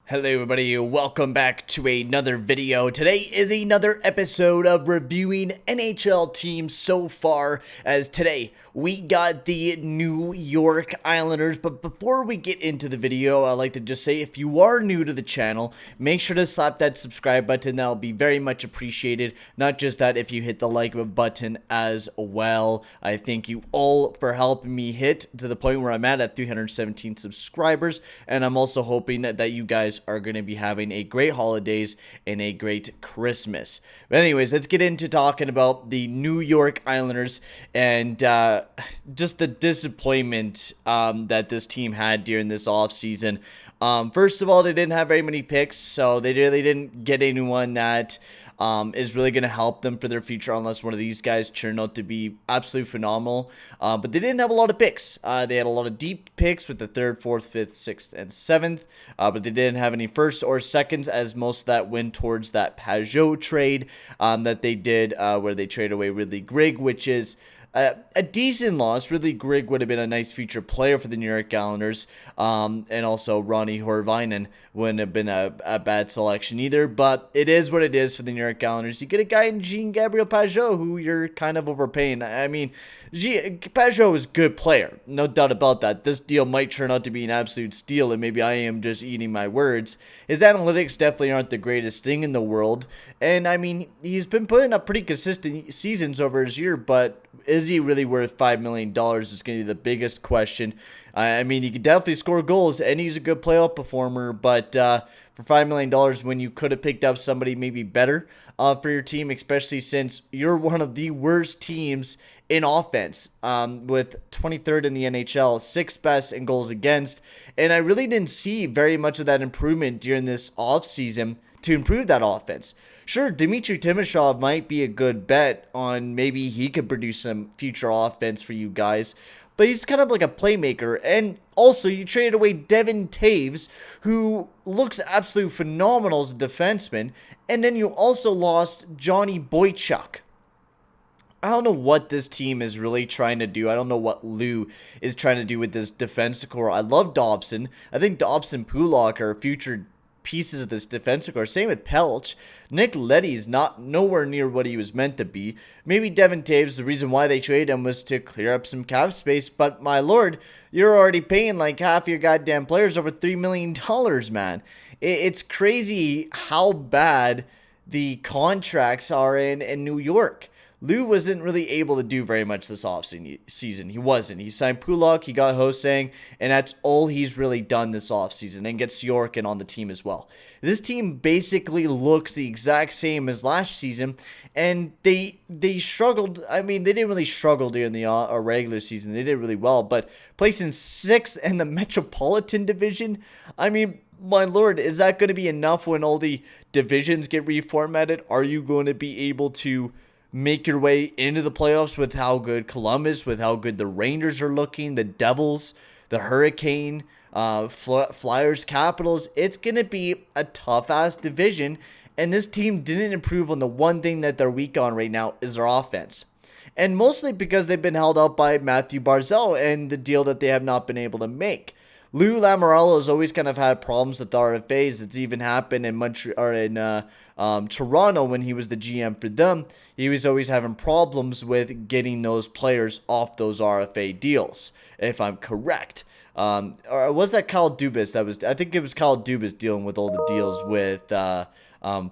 Hello everybody, welcome back to another video. Today is another episode of reviewing NHL teams so far, as today we got the New York Islanders. But before we get into the video, I'd like to just say, if you are new to the channel, make sure to slap that subscribe button. That'll be very much appreciated. Not just that, if you hit the like button as well. I thank you all for helping me hit to the point where I'm at 317 subscribers, and I'm also hoping that you guys are going to be having a great holidays and a great Christmas. But anyways, let's get into talking about the New York Islanders and just the disappointment that this team had during this offseason. First of all, they didn't have very many picks, so they really didn't get anyone that is really going to help them for their future, unless one of these guys turned out to be absolutely phenomenal. But they didn't have a lot of picks. They had a lot of deep picks with the 3rd, 4th, 5th, 6th, and 7th. But they didn't have any firsts or seconds, as most of that went towards that Pajot trade that they did, where they traded away Ridley Grigg, which is a decent loss. Ridley Grigg would have been a nice future player for the New York Islanders, and also Ronnie Horvainen wouldn't have been a bad selection either, but it is what it is for the New York Islanders. You get a guy in Jean-Gabriel Pajot who you're kind of overpaying. I mean, Pajot is a good player, no doubt about that. This deal might turn out to be an absolute steal, and maybe I am just eating my words. His analytics definitely aren't the greatest thing in the world, and I mean, he's been putting up pretty consistent seasons over his year, but is he really worth $5 million is going to be the biggest question. I mean, he can definitely score goals, and he's a good playoff performer, but for $5 million, when you could have picked up somebody maybe better for your team, especially since you're one of the worst teams in offense, with 23rd in the NHL, 6th best in goals against, and I really didn't see very much of that improvement during this offseason to improve that offense. Sure, Dmitry Timashov might be a good bet on maybe he could produce some future offense for you guys, but he's kind of like a playmaker. And also, you traded away Devin Taves, who looks absolutely phenomenal as a defenseman, and then you also lost Johnny Boychuk. I don't know what this team is really trying to do. I don't know what Lou is trying to do with this defensive core. I love Dobson. I think Dobson, Pulak are future pieces of this defensive core. Same with Pelch. Nick Leddy's nowhere near what he was meant to be. Maybe Devin Taves, the reason why they traded him was to clear up some cap space, but my lord, you're already paying like half your goddamn players over $3 million, man. It's crazy how bad the contracts are in New York. Lou wasn't really able to do very much this offseason. He wasn't. He signed Pulak, he got Hosang, and that's all he's really done this offseason, and gets Yorkin on the team as well. This team basically looks the exact same as last season, and they struggled. I mean, they didn't really struggle during the regular season. They did really well, but placing 6th in the Metropolitan Division, I mean, my lord, is that going to be enough when all the divisions get reformatted? Are you going to be able to make your way into the playoffs with how good Columbus, with how good the Rangers are looking, the Devils, the Hurricane, Flyers, Capitals? It's going to be a tough-ass division, and this team didn't improve on the one thing that they're weak on right now is their offense. And mostly because they've been held up by Matthew Barzal and the deal that they have not been able to make. Lou Lamoriello has always kind of had problems with RFAs. It's even happened in Toronto when he was the GM for them. He was always having problems with getting those players off those RFA deals, if I'm correct. Or was that Kyle Dubas? I think it was Kyle Dubas dealing with all the deals with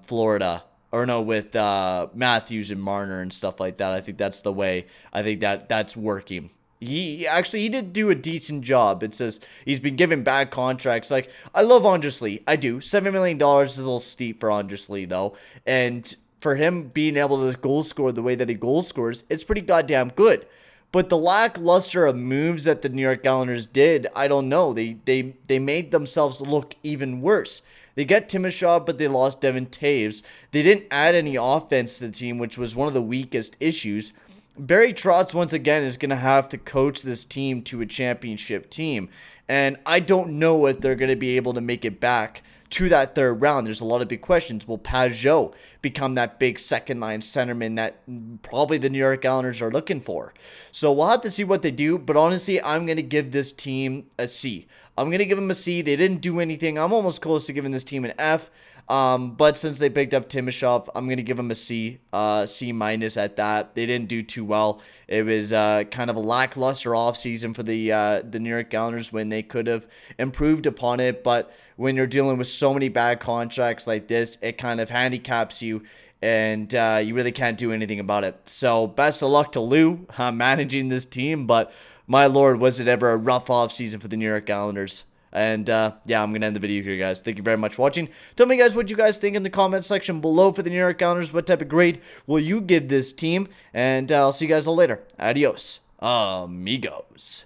Florida. Or no, with Matthews and Marner and stuff like that. I think that's the way. I think that's working. He did do a decent job. It says he's been given bad contracts. Like, I love Andres Lee. I do. $7 million is a little steep for Andres Lee, though. And for him being able to goal score the way that he goal scores, it's pretty goddamn good. But the lackluster of moves that the New York Islanders did, I don't know. They made themselves look even worse. They got Timashov, but they lost Devin Taves. They didn't add any offense to the team, which was one of the weakest issues. Barry Trotz, once again, is going to have to coach this team to a championship team. And I don't know if they're going to be able to make it back to that 3rd round. There's a lot of big questions. Will Pajot become that big second-line centerman that probably the New York Islanders are looking for? So we'll have to see what they do. But honestly, I'm going to give this team a C. I'm going to give them a C. They didn't do anything. I'm almost close to giving this team an F. But since they picked up Timashov, I'm going to give them a C, C minus at that. They didn't do too well. It was kind of a lackluster offseason for the New York Islanders when they could have improved upon it. But when you're dealing with so many bad contracts like this, it kind of handicaps you. And you really can't do anything about it. So best of luck to Lou managing this team. But my lord, was it ever a rough offseason for the New York Islanders. And, yeah, I'm going to end the video here, guys. Thank you very much for watching. Tell me, guys, what you guys think in the comment section below for the New York Islanders. What type of grade will you give this team? And I'll see you guys all later. Adios, amigos.